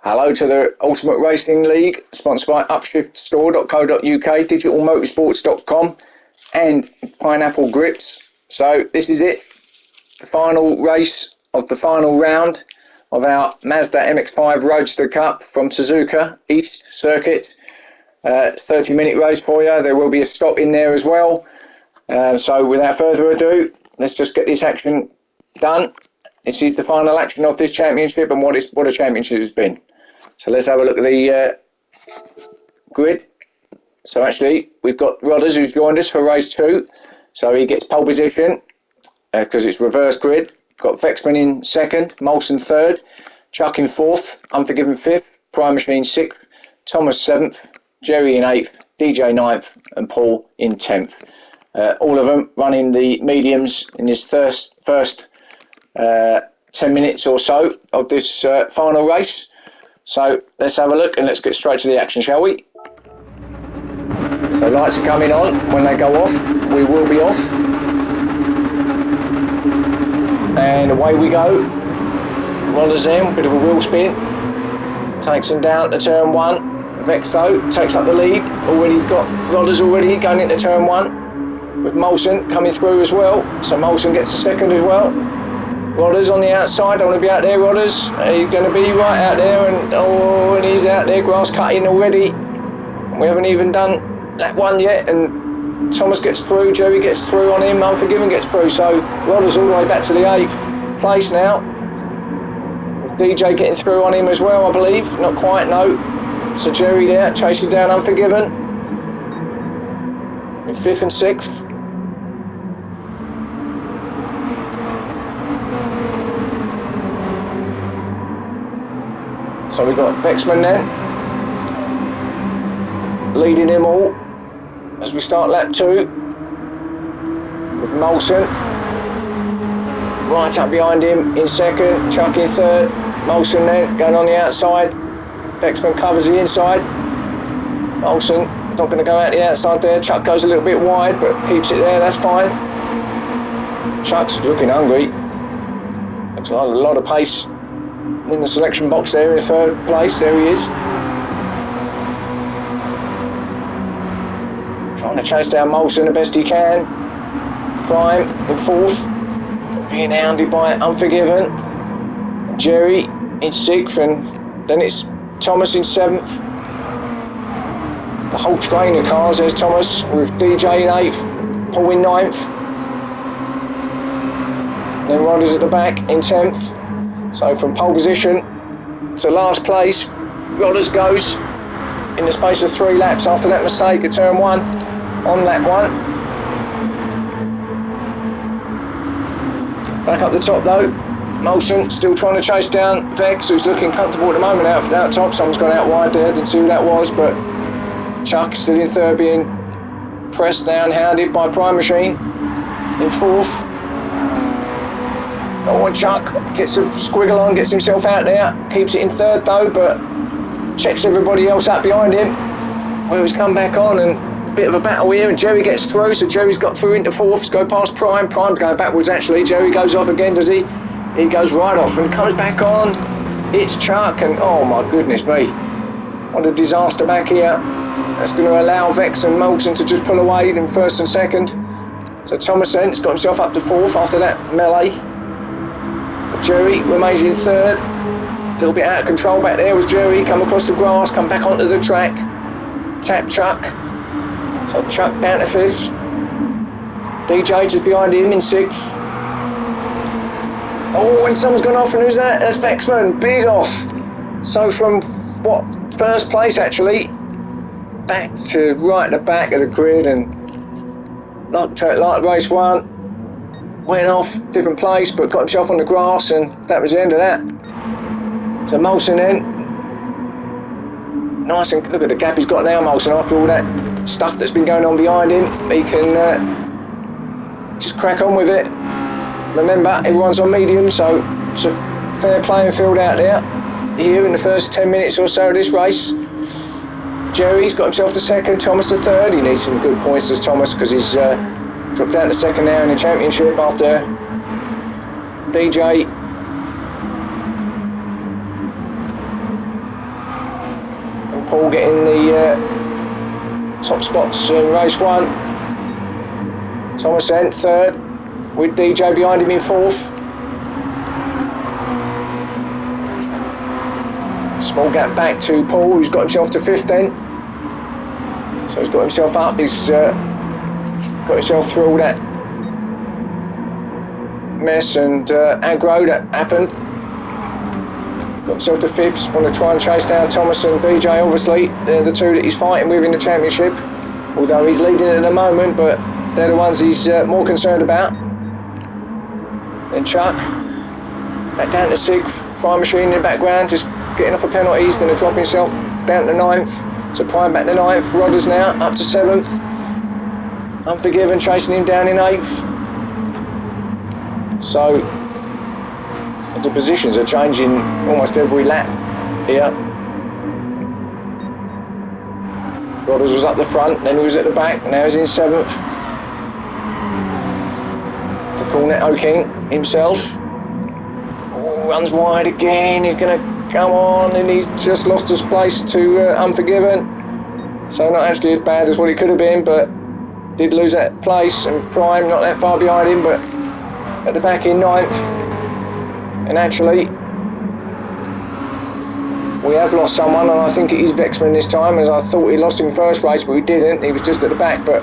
Hello to the Ultimate Racing League, sponsored by upshiftstore.co.uk, digitalmotorsports.com and Pineapple Grips. So this is it, the final race of the final round of our Mazda MX-5 Roadster Cup from Suzuka East Circuit. 30-minute race for you. There will be a stop in there as well. So without further ado, let's just get this action done. This is the final action of this championship and what a championship has been. So let's have a look at the grid. So actually, we've got Rodders who's joined us for race 2. So he gets pole position because it's reverse grid. Got Vexman in 2nd, Molson 3rd, Chuck in 4th, Unforgiven 5th, Prime Machine 6th, Thomas 7th, Jerry in 8th, DJ 9th and Paul in 10th. All of them running the mediums in this first 10 minutes or so of this final race. So let's have a look and let's get straight to the action, shall we? So lights are coming on. When they go off, we will be off. And away we go. Rollers in, bit of a wheel spin. Takes them down to turn 1. Vex though takes up the lead. Already got Rodders already going into turn 1. With Molson coming through as well. So Molson gets to 2nd as well. Rodders on the outside, don't want to be out there, Rodders. He's going to be right out there, and he's out there, grass cutting already. We haven't even done that one yet, and Thomas gets through, Jerry gets through on him, Unforgiven gets through, so Rodders all the way back to the 8th place now. With DJ getting through on him as well, I believe. Not quite, no. So Jerry there, chasing down Unforgiven. In 5th and 6th. So we've got Vexman then, leading them all as we start lap 2, with Molson right up behind him in 2nd, Chuck in 3rd, Molson then going on the outside, Vexman covers the inside, Molson not going to go out the outside there, Chuck goes a little bit wide but keeps it there, that's fine. Chuck's looking hungry, looks like a lot of pace in the selection box there in 3rd place. There he is, trying to chase down Molson the best he can. Prime in 4th, being hounded by Unforgiven. Jerry in 6th, and then it's Thomas in 7th. The whole train of cars, there's Thomas with DJ in 8th, Paul in 9th, then Rodders at the back in 10th. So from pole position to last place, Rodders goes in the space of 3 laps after that mistake at turn 1 on lap 1. Back up the top though, Molson still trying to chase down Vex, who's looking comfortable at the moment out top. Someone's gone out wide there, didn't see who that was, but Chuck still in 3rd, being pressed down, hounded by Prime Machine in 4th. Oh, and Chuck gets a squiggle on, gets himself out there, keeps it in 3rd though, but checks everybody else out behind him. Well, he's come back on, and a bit of a battle here, and Jerry gets through, so Jerry's got through into 4th, go past Prime, Prime's going backwards actually, Jerry goes off again, does he? He goes right off and comes back on, it's Chuck, and oh my goodness me, what a disaster back here. That's going to allow Vex and Molson to just pull away in 1st and 2nd. So Thomas Sent's got himself up to 4th after that melee. But Jerry remains in 3rd. A little bit out of control back there was Jerry. Come across the grass, come back onto the track. Tap Chuck. So Chuck down to 5th. DJ just behind him in 6th. Oh, and someone's gone off, and who's that? That's Vexman, big off. So from what, 1st place actually, back to right at the back of the grid, and like race 1. Went off, different place, but got himself on the grass, and that was the end of that. So Molson then, nice, and look at the gap he's got now, Molson, after all that stuff that's been going on behind him. He can just crack on with it. Remember, everyone's on medium, so it's a fair playing field out there. Here in the first 10 minutes or so of this race. Jerry's got himself to 2nd, Thomas to 3rd. He needs some good points as Thomas, because he's dropped down to 2nd now in the championship after DJ Paul getting the top spots in race 1. Thomas then 3rd, with DJ behind him in 4th. Small gap back to Paul, who's got himself to 5th then. So he's got himself up, he's got himself through all that mess and aggro that happened. Got himself to 5th, want to try and chase down Thomas and DJ, obviously. They're the two that he's fighting with in the championship. Although he's leading at the moment, but they're the ones he's more concerned about. Then Chuck, back down to 6th. Prime Machine in the background, just getting off a penalty. He's going to drop himself down to 9th. So Prime back to 9th. Rodders now up to 7th. Unforgiven chasing him down in 8th. So the positions are changing almost every lap here. Rodders was up the front, then he was at the back, now he's in 7th. To Cornetto King himself. Oh, runs wide again, he's going to come on, and he's just lost his place to Unforgiven. So not actually as bad as what it could have been, but did lose that place, and Prime not that far behind him, but at the back in 9th. And actually, we have lost someone, and I think it is Vexman this time, as I thought we lost him first race, but we didn't. He was just at the back, but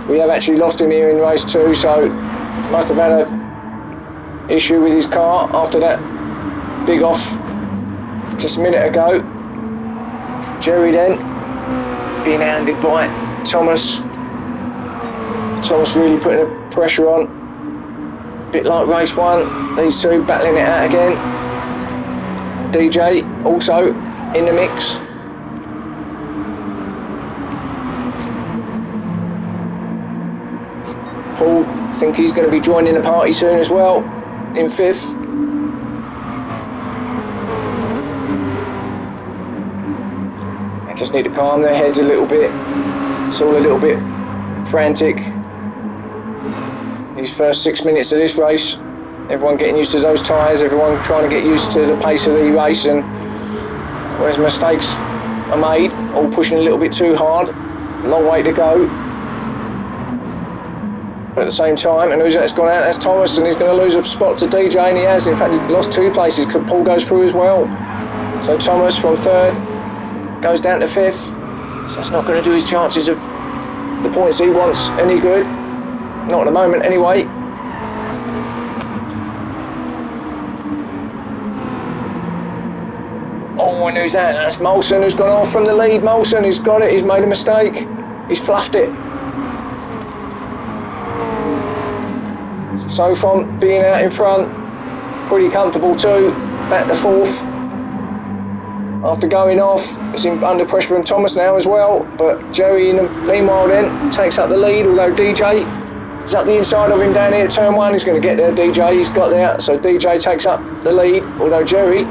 we have actually lost him here in race 2, so must have had a issue with his car after that big off just a minute ago. Jerry then being hounded by Thomas. Thomas really putting the pressure on. A bit like race 1, these two battling it out again. DJ also in the mix. Paul, I think he's going to be joining the party soon as well, in 5th. They just need to calm their heads a little bit. It's all a little bit frantic. These first 6 minutes of this race, everyone getting used to those tyres, everyone trying to get used to the pace of the race, and whereas mistakes are made, all pushing a little bit too hard, long way to go. But at the same time, and who's that's gone out? That's Thomas, and he's going to lose a spot to DJ, and he has. In fact, he's lost 2 places because Paul goes through as well. So Thomas from 3rd goes down to 5th. So that's not going to do his chances of the points he wants any good. Not at the moment, anyway. Oh, and who's that? That's Molson, who's gone off from the lead. Molson, he's got it. He's made a mistake. He's fluffed it. So from being out in front, pretty comfortable too. Back to 4th. After going off, it's under pressure from Thomas now as well. But Jerry, meanwhile, then takes up the lead. Although DJ is up the inside of him down here at turn 1. He's going to get there. DJ, he's got there. So DJ takes up the lead. Although Jerry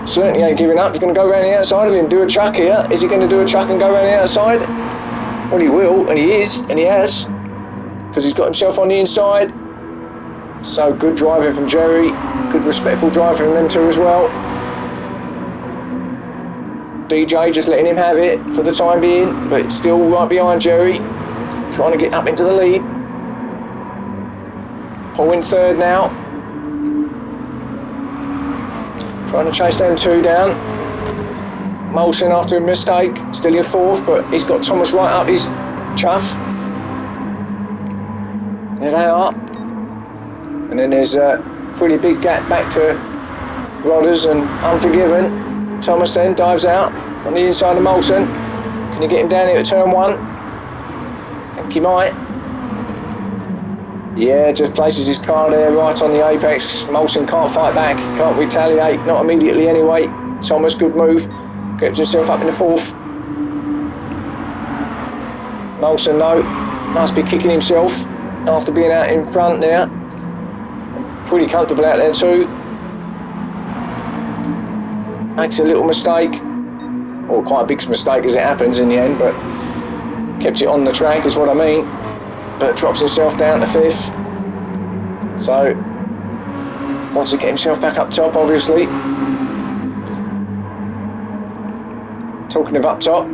certainly ain't giving up. He's going to go around the outside of him, do a chuck here. Is he going to do a chuck and go around the outside? Well, he will, and he is, and he has, because he's got himself on the inside. So good driving from Jerry, good respectful driving from them two as well. DJ just letting him have it for the time being, but still right behind Jerry, trying to get up into the lead. Paul in 3rd now, trying to chase them two down. Molson after a mistake, still in 4th, but he's got Thomas right up his chuff. There they are. And then there's a pretty big gap back to Rodders and Unforgiven. Thomas then dives out on the inside of Molson. Can you get him down here at turn 1? I think he might. Yeah, just places his car there right on the apex. Molson can't fight back, can't retaliate, not immediately anyway. Thomas, good move, gets himself up in the 4th. Molson though, must be kicking himself after being out in front there. Pretty comfortable out there too. Makes a little mistake, or quite a big mistake as it happens in the end, but kept it on the track is what I mean. But drops himself down to 5th. So wants to get himself back up top, obviously. Talking of up top,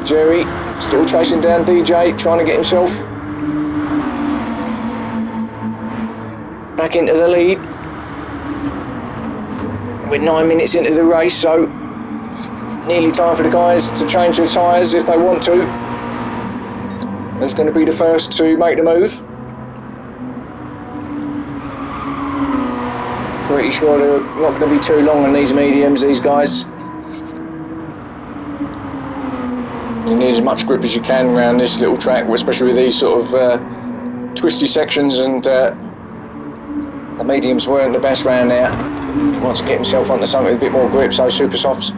Jerry still chasing down DJ, trying to get himself back into the lead. We're 9 minutes into the race, so nearly time for the guys to change their tyres if they want to. Who's going to be the first to make the move? Pretty sure they're not going to be too long on these mediums, these guys. You need as much grip as you can around this little track, especially with these sort of twisty sections, and the mediums weren't the best round there. He wants to get himself onto something with a bit more grip, so super softs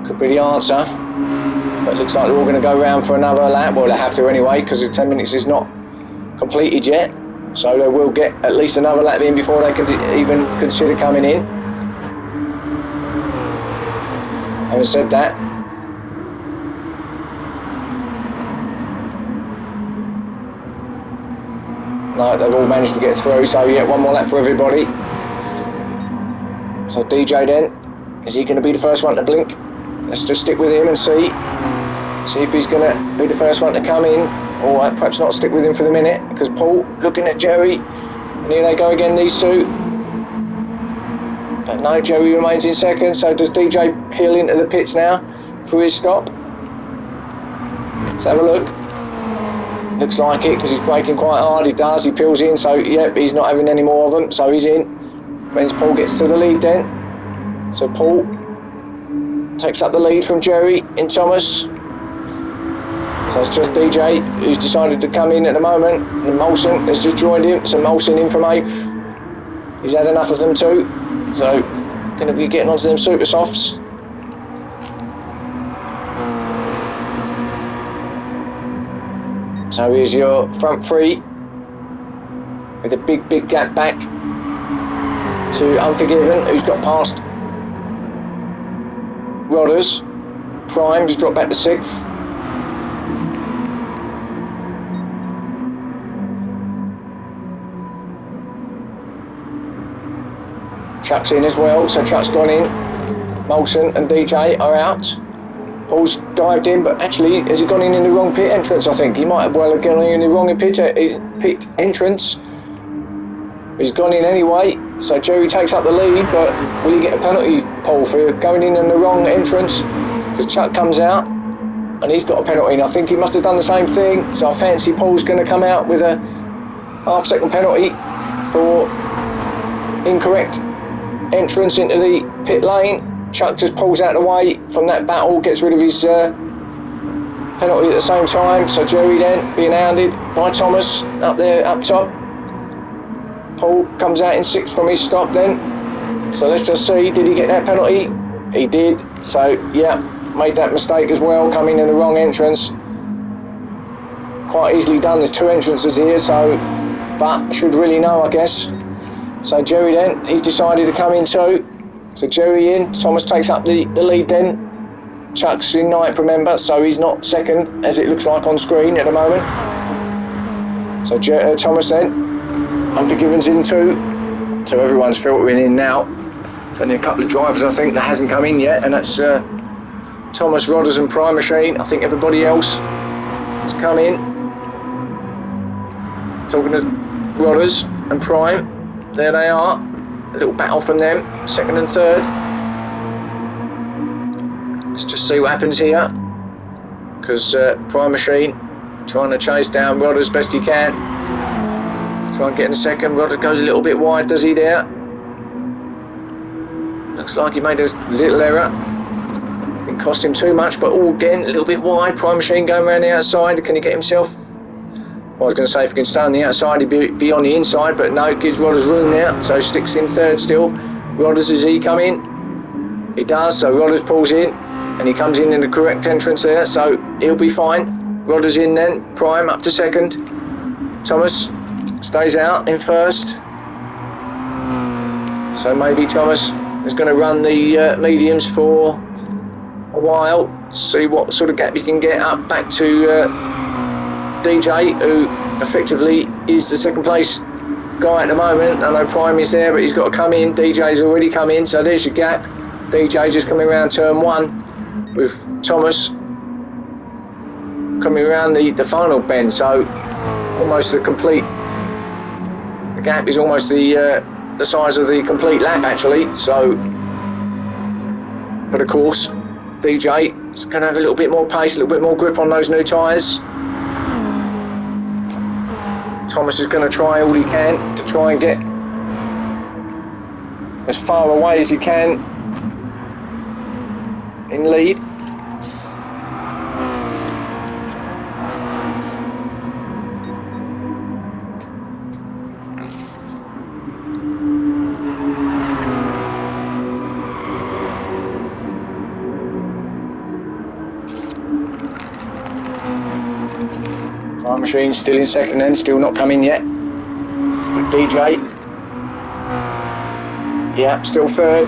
could be the answer. But it looks like they're all going to go round for another lap. Well, they have to anyway, because the 10 minutes is not completed yet. So they will get at least another lap in before they can even consider coming in. Having said that, no, they've all managed to get through, so yeah, one more lap for everybody. So DJ then, is he going to be the first one to blink? Let's just stick with him and see if he's going to be the first one to come in, or perhaps not stick with him for the minute, because Paul looking at Jerry, and here they go again, these two. But no, Jerry remains in second, so does DJ peel into the pits now for his stop? Let's have a look. Looks like it, because he's braking quite hard. He does, he peels in, so yep, he's not having any more of them, so he's in. When Paul gets to the lead then. So Paul takes up the lead from Jerry and Thomas. So it's just DJ who's decided to come in at the moment, and Molson has just joined him. So Molson in from 8th. He's had enough of them too, so going to be getting onto them super softs. So here's your front three with a big gap back to Unforgiven, who's got past Rodders. Prime's dropped back to 6th. Chuck's in as well, so Chuck's gone in. Molson and DJ are out. Paul's dived in, but actually, has he gone in the wrong pit entrance, I think? He might well have gone in the wrong pit entrance. He's gone in anyway, so Jerry takes up the lead, but will he get a penalty, Paul, for going in the wrong entrance? Because Chuck comes out, and he's got a penalty, and I think he must have done the same thing, so I fancy Paul's going to come out with a half-second penalty for incorrect entrance into the pit lane. Chuck just pulls out the way from that battle, gets rid of his penalty at the same time. So Jerry then being hounded by Thomas up there, up top. Paul comes out in 6th from his stop then. So let's just see, did he get that penalty? He did. So yeah, made that mistake as well, coming in the wrong entrance. Quite easily done, there's 2 entrances here, so, but should really know, I guess. So Jerry then, he's decided to come in too. So Jerry in, Thomas takes up the lead then. Chuck's in 9th, remember, so he's not second, as it looks like on screen at the moment. So Thomas then, Unforgiven's in too. So everyone's filtering in now. There's only a couple of drivers, I think, that hasn't come in yet, and that's Thomas, Rodders and Prime Machine. I think everybody else has come in. Talking to Rodders and Prime, there they are. A little battle from them, 2nd and 3rd. Let's just see what happens here, because Prime Machine trying to chase down Rodder as best he can. Try and get in a second. Rodder goes a little bit wide, does he there? Looks like he made a little error. Didn't cost him too much, but all again a little bit wide. Prime Machine going around the outside. Can he get himself? I was going to say if he can stay on the outside, he'd be on the inside, but no, it gives Rodders room now, so sticks in 3rd still. Rodders, does he come in? He does, so Rodders pulls in, and he comes in the correct entrance there, so he'll be fine. Rodders in then, Prime up to 2nd. Thomas stays out in 1st. So maybe Thomas is going to run the mediums for a while, see what sort of gap you can get up back to DJ, who effectively is the 2nd place guy at the moment. I know Prime is there, but he's got to come in. DJ's already come in, so there's your gap. DJ just coming around turn 1. with Thomas coming around the final bend, so almost the gap is almost the size of the complete lap actually. So, but of course, DJ is going to have a little bit more pace, a little bit more grip on those new tyres. Thomas is going to try all he can to try and get as far away as he can in lead. Fire Machine still in second then, still not come in yet. But DJ, yeah, still third.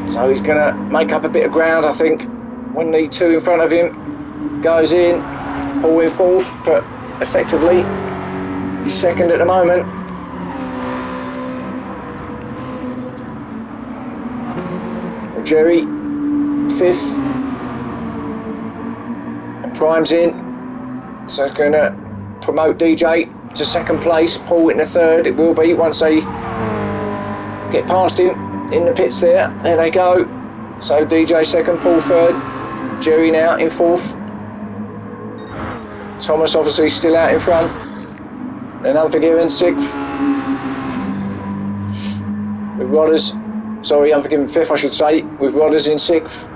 So he's going to make up a bit of ground, I think, when the two in front of him goes in, Paul in fourth, but effectively he's second at the moment. Jerry, fifth. And Prime's in. So it's going to promote DJ to second place. Paul in the third, it will be once they get past him in the pits there. There they go. So DJ second, Paul third. Jerry now in fourth. Thomas obviously still out in front. Then Unforgiven sixth. With Rodders, sorry, Unforgiven fifth I should say, with Rodders in sixth.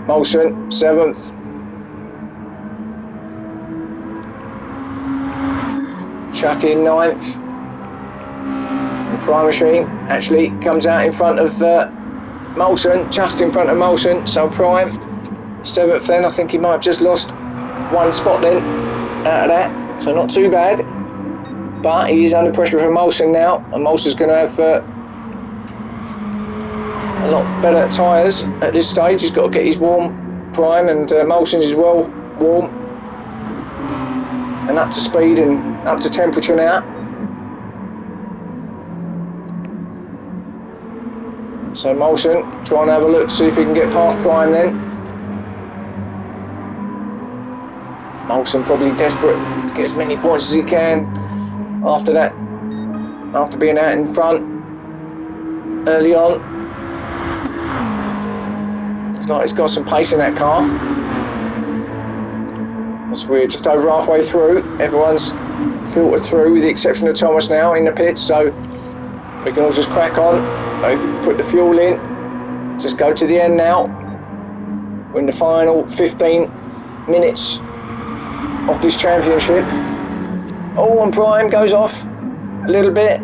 Molson, seventh. Chuck in ninth. And Prime Machine actually comes out in front of Molson, just in front of Molson. So Prime, seventh then. I think he might have just lost one spot then out of that. So not too bad. But he is under pressure from Molson now. And Molson's going to have a lot better tyres at this stage. He's got to get his warm Prime, and Molson's as well warm and up to speed and up to temperature now. So Molson trying to have a look to see if he can get past Prime then. Molson probably desperate to get as many points as he can after that, after being out in front early on. It's got some pace in that car. As we're just over halfway through, everyone's filtered through with the exception of Thomas now in the pits, so we can all just crack on. Put the fuel in, just go to the end now. We're in the final 15 minutes of this championship. Oh, and Prime goes off a little bit.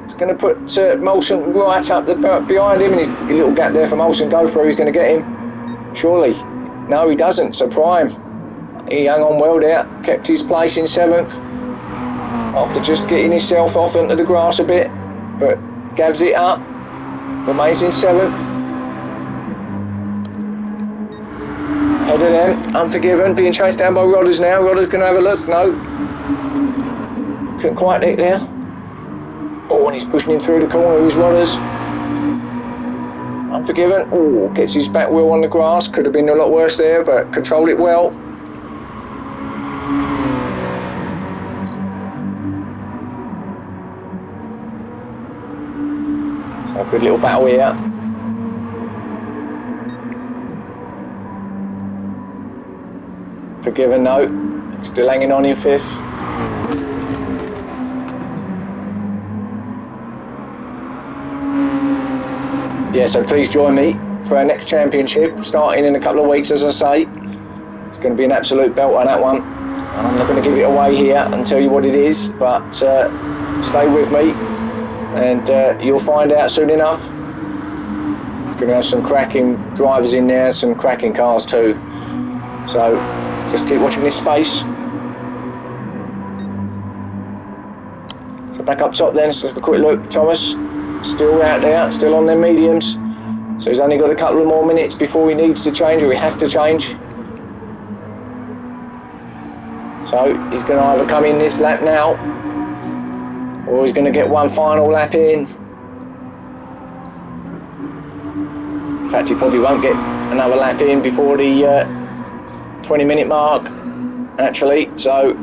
It's going to put Molson right up behind him, and his little gap there for Molson go through. He's going to get him. Surely. No, he doesn't. So Prime, he hung on well there, kept his place in seventh after just getting himself off into the grass a bit, but gavs it up, remains in seventh. Ahead of them, Unforgiven, being chased down by Rodders now. Rodders going to have a look. No. Couldn't quite hit there. Oh, and he's pushing him through the corner. Who's Rodders? Unforgiven. Oh, gets his back wheel on the grass. Could have been a lot worse there, but controlled it well. So a good little battle here. Forgiven, no. Still hanging on in fifth. Yeah, so please join me for our next championship, starting in a couple of weeks, as I say. It's going to be an absolute belt on that one. And I'm not going to give it away here and tell you what it is, but stay with me and you'll find out soon enough. We're going to have some cracking drivers in there, some cracking cars too. So just keep watching this space. So back up top then, let's have a quick look. Thomas still out there, still on their mediums. So he's only got a couple of more minutes before he needs to change, or he has to change. So he's going to either come in this lap now, or he's going to get one final lap in. fact, he probably won't get another lap in before the 20-minute mark, actually. So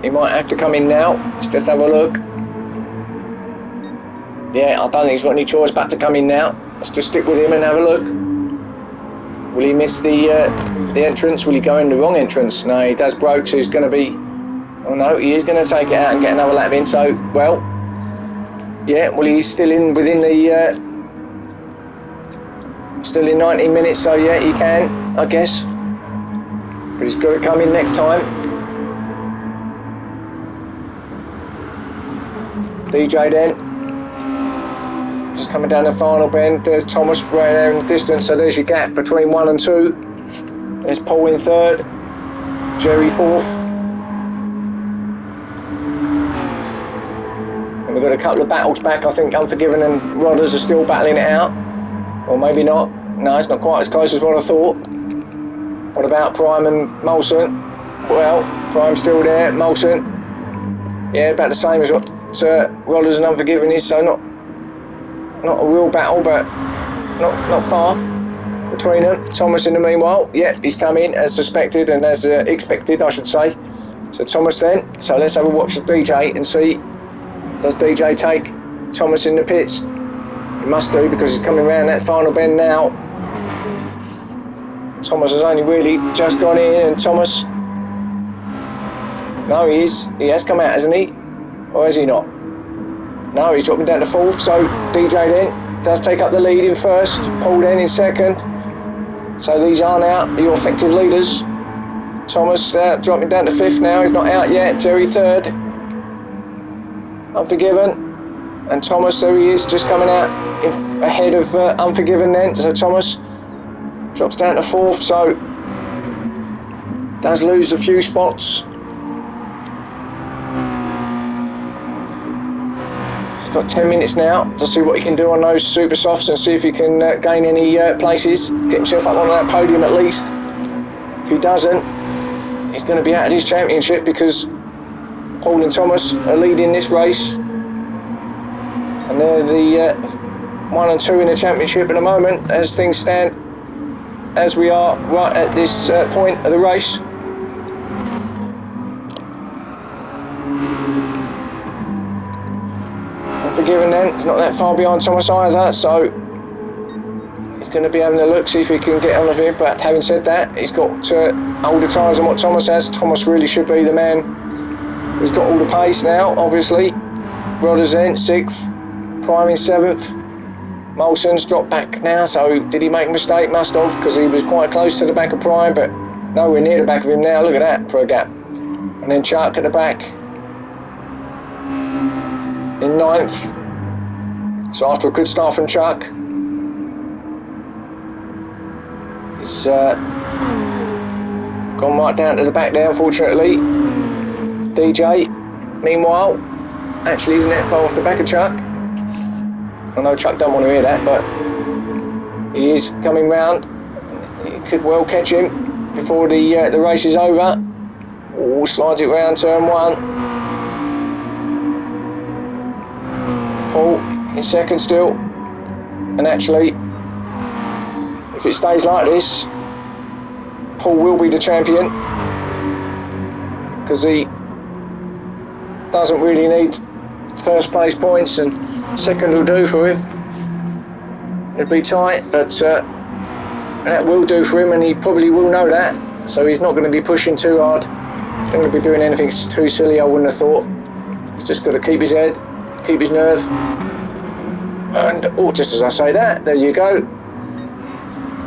he might have to come in now. Let's just have a look. Yeah, I don't think he's got any choice but to come in now. Let's just stick with him and have a look. Will he miss the entrance? Will he go in the wrong entrance? No, he does broke, so he's going to be... Oh no, he is going to take it out and get another lap in. So, well, yeah, well, he's still in within the... still in 19 minutes, so yeah, he can, I guess. But he's got to come in next time. DJ then. Just coming down the final bend. There's Thomas right there in the distance, so there's your gap between 1 and 2. There's Paul in 3rd. Jerry 4th. And we've got a couple of battles back. I think Unforgiven and Rodders are still battling it out. Or maybe not. No, it's not quite as close as what I thought. What about Prime and Molson? Well, Prime's still there. Molson, yeah, about the same as what Rodders and Unforgiven is, so not a real battle, but not far between them. Thomas, in the meanwhile, yeah, he's come in as suspected and as expected, I should say. So Thomas then. So let's have a watch of DJ and see, does DJ take Thomas in the pits? He must do, because he's coming around that final bend now. Thomas has only really just gone in, and Thomas... No, he has come out, hasn't he? Or has he not? No, he's dropping down to 4th, so DJ then does take up the lead in 1st, Paul then in 2nd. So these are now the effective leaders. Thomas dropping down to 5th now, he's not out yet. Jerry 3rd. Unforgiven. And Thomas, there he is, just coming out ahead of Unforgiven then. So Thomas drops down to 4th, so does lose a few spots. Got 10 minutes now to see what he can do on those super softs and see if he can gain any places, get himself up on that podium at least. If he doesn't, he's going to be out of his championship, because Paul and Thomas are leading this race, and they're the 1 and 2 in the championship at the moment as things stand, as we are right at this point of the race. Unforgiven then, it's not that far behind Thomas either, so he's going to be having a look, see if he can get on of him. But having said that, he's got older tyres than what Thomas has. Thomas really should be the man who's got all the pace now, obviously. Rodders then, 6th, Prime in 7th. Molson's dropped back now, so did he make a mistake? Must have, because he was quite close to the back of Prime, but nowhere near the back of him now. Look at that, for a gap. And then Chuck at the back in 9th. So after a good start from Chuck, he's gone right down to the back there, unfortunately. DJ, meanwhile, actually isn't that far off the back of Chuck. I know Chuck don't want to hear that, but he is coming round. He could well catch him before the race is over. Oh, slides it round turn 1. Paul in 2nd still, and actually, if it stays like this, Paul will be the champion, because he doesn't really need 1st place points, and 2nd will do for him. It'll be tight, but that will do for him, and he probably will know that, so he's not going to be pushing too hard. He's not going to be doing anything too silly, I wouldn't have thought. He's just got to keep his head, keep his nerve, and just as I say that, there you go.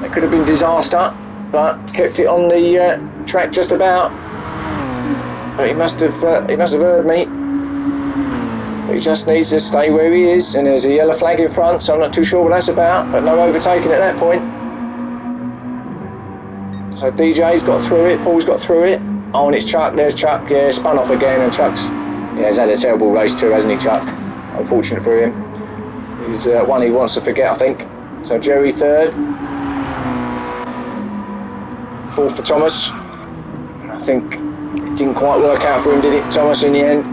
It could have been disaster, but kept it on the track just about. But he must have heard me. He just needs to stay where he is, and there's a yellow flag in front, so I'm not too sure what that's about, but no overtaking at that point. So DJ's got through it, Paul's got through it. Oh, and it's Chuck, there's Chuck, yeah, spun off again, and Chuck's, yeah, he's had a terrible race too, hasn't he, Chuck? Unfortunate for him. He's one he wants to forget, I think. So Jerry 3rd. 4th for Thomas. I think it didn't quite work out for him, did it, Thomas, in the end?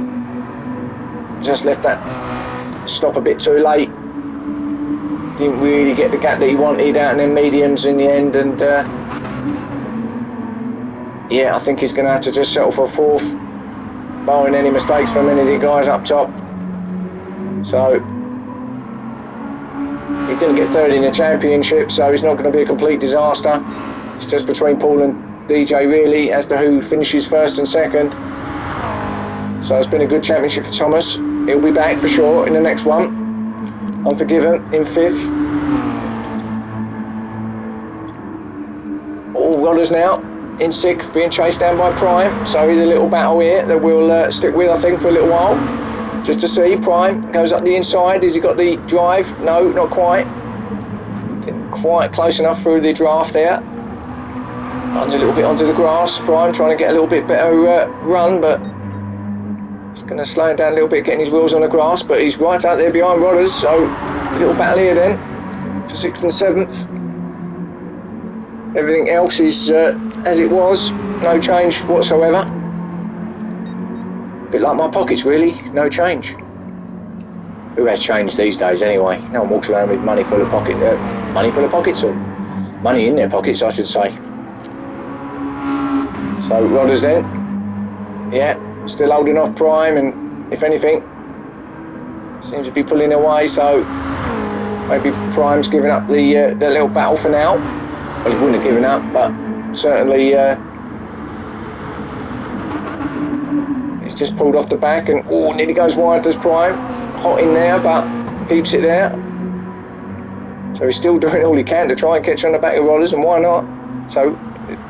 Just left that stop a bit too late. didn't really get the gap that he wanted out in them mediums in the end, and yeah, I think he's going to have to just settle for 4th, barring any mistakes from any of the guys up top. So he's going to get 3rd in the championship, so it's not going to be a complete disaster. It's just between Paul and DJ really as to who finishes 1st and 2nd. So it's been a good championship for Thomas. He'll be back for sure in the next one. Unforgiven in 5th. All Rodders now in 6th, being chased down by Prime. So here's a little battle here that we'll stick with, I think, for a little while. Just to see. Prime goes up the inside. Has he got the drive? No, not quite. Didn't quite close enough through the draft there. Runs a little bit onto the grass. Prime trying to get a little bit better run, but it's going to slow him down a little bit, getting his wheels on the grass, but he's right out there behind Rodders, so a little battle here then for 6th and 7th. Everything else is as it was, no change whatsoever. A bit like my pockets really, no change. Who has change these days anyway? No one walks around with money full of pockets, or money in their pockets I should say. So Rodders then, yeah. Still holding off Prime, and if anything, seems to be pulling away. So maybe Prime's giving up the little battle for now. Well, he wouldn't have given up, but certainly he's just pulled off the back, and nearly goes wide. Does Prime? Hot in there, but keeps it there. So he's still doing all he can to try and catch on the back of Rodders, and why not? So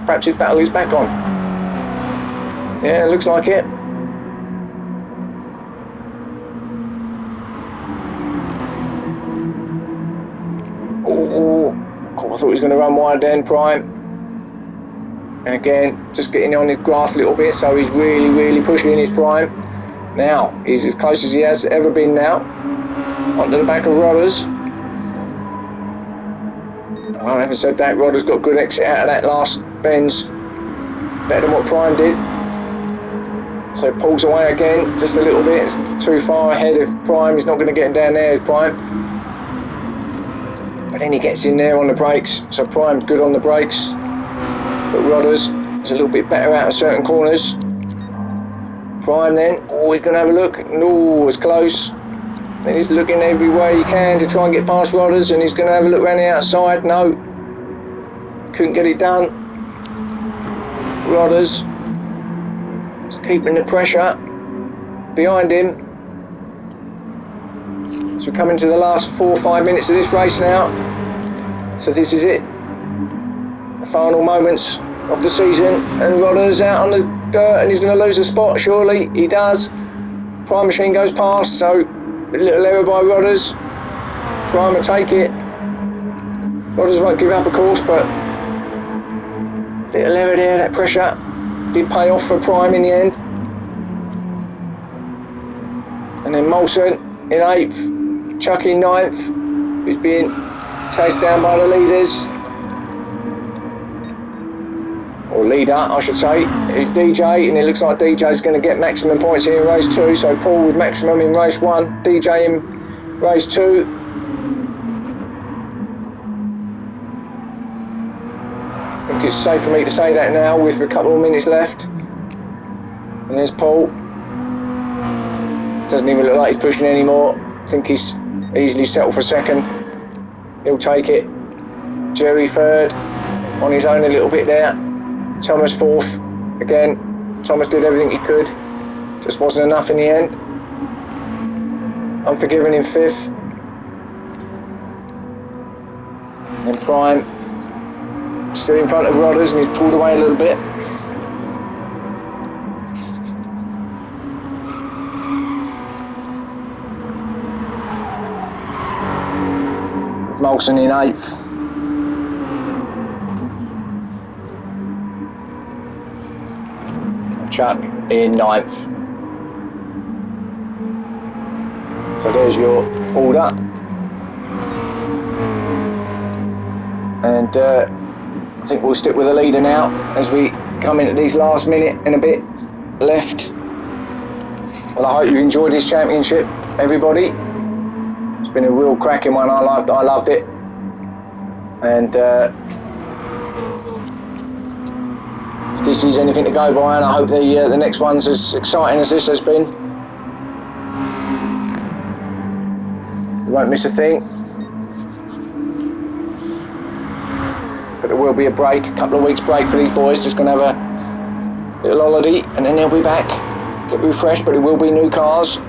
perhaps his battle is back on. Yeah, looks like it. I thought he was going to run wide then, Prime. And again, just getting on his grass a little bit, so he's really pushing his Prime. Now, he's as close as he has ever been now. Onto the back of Rodders. Well, having said that, Rodders got good exit out of that last bends. Better than what Prime did. So pulls away again, just a little bit. It's too far ahead of Prime. He's not going to get him down there, Prime. But then he gets in there on the brakes, so Prime's good on the brakes. But Rodders is a little bit better out of certain corners. Prime then, he's going to have a look. No, it's close. And he's looking every way he can to try and get past Rodders, and he's going to have a look around the outside. No, couldn't get it done. Rodders is keeping the pressure behind him. So we're coming to the last 4 or 5 minutes of this race now. So this is it. The final moments of the season. And Rodders out on the dirt, and he's going to lose a spot, surely. He does. Prime Machine goes past, so a little error by Rodders. Prime will take it. Rodders won't give up, of course, but little error there, that pressure did pay off for Prime in the end. And then Molson in 8th. Chuck in 9th, who's being chased down by the leaders, or leader I should say, who's DJ, and it looks like DJ's going to get maximum points here in race 2, so Paul with maximum in race 1, DJ in race 2. I think it's safe for me to say that now with a couple of minutes left. And there's Paul. Doesn't even look like he's pushing anymore. I think he's easily settled for 2nd. He'll take it. Jerry 3rd, on his own a little bit there. Thomas 4th. Again, Thomas did everything he could. Just wasn't enough in the end. Unforgiven in 5th. And Prime still in front of Rodders, and he's pulled away a little bit. Molson in 8th. Chuck in 9th. So there's your order. And I think we'll stick with the leader now as we come into these last minute and a bit left. Well, I hope you've enjoyed this championship, everybody. It's been a real cracking one. I loved it. And if this is anything to go by, and I hope the next one's as exciting as this has been. You won't miss a thing. But there will be a break, a couple of weeks break for these boys. Just going to have a little holiday, and then they'll be back, get refreshed. But it will be new cars,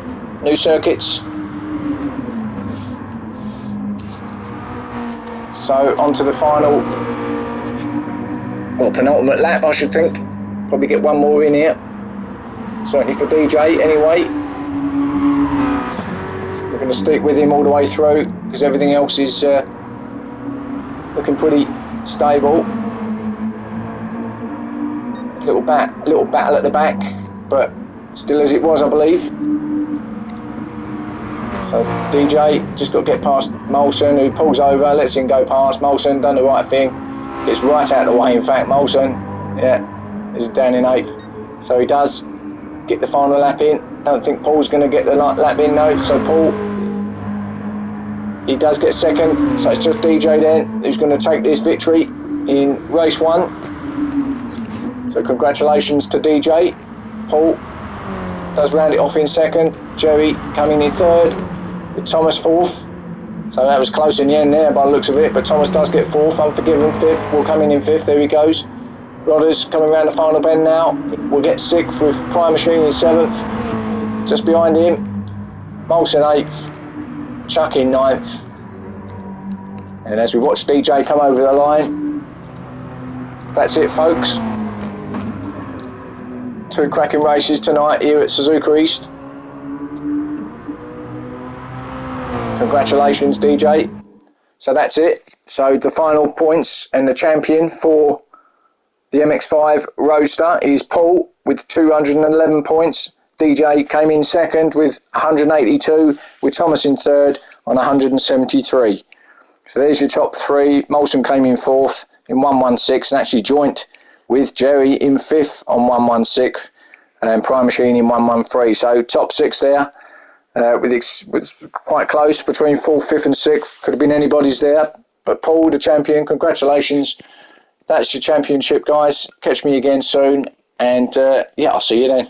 new circuits. So on to the final, or penultimate lap, I should think. Probably get one more in here. Certainly for DJ, anyway. We're going to stick with him all the way through because everything else is looking pretty stable. A little battle at the back, but still as it was, I believe. So DJ just got to get past Molson, who pulls over, lets him go past. Molson done the right thing, gets right out of the way. In fact, Molson, yeah, is down in 8th. So he does get the final lap in. Don't think Paul's going to get the lap in though. So Paul, he does get 2nd. So it's just DJ then who's going to take this victory in race 1. So congratulations to DJ. Paul does round it off in 2nd. Jerry coming in 3rd with Thomas 4th. So that was close in the end there by the looks of it. But Thomas does get 4th. Unforgiven 5th. Will come in 5th. There he goes. Rodders coming around the final bend now. We'll get 6th with Prime Machine in 7th. Just behind him, Molson 8th, Chuck in 9th. And as we watch DJ come over the line, that's it, folks. 2 cracking races tonight here at Suzuka East. Congratulations, DJ. So that's it. So the final points and the champion for the MX-5 Roadster is Paul with 211 points. DJ came in 2nd with 182, with Thomas in 3rd on 173. So there's your top 3. Molson came in 4th in 116 and actually joint with Jerry in 5th on 116 and Prime Machine in 113. So top 6 there with quite close between 4th, 5th and 6th. Could have been anybody's there. But Paul, the champion, congratulations. That's your championship, guys. Catch me again soon. And yeah, I'll see you then.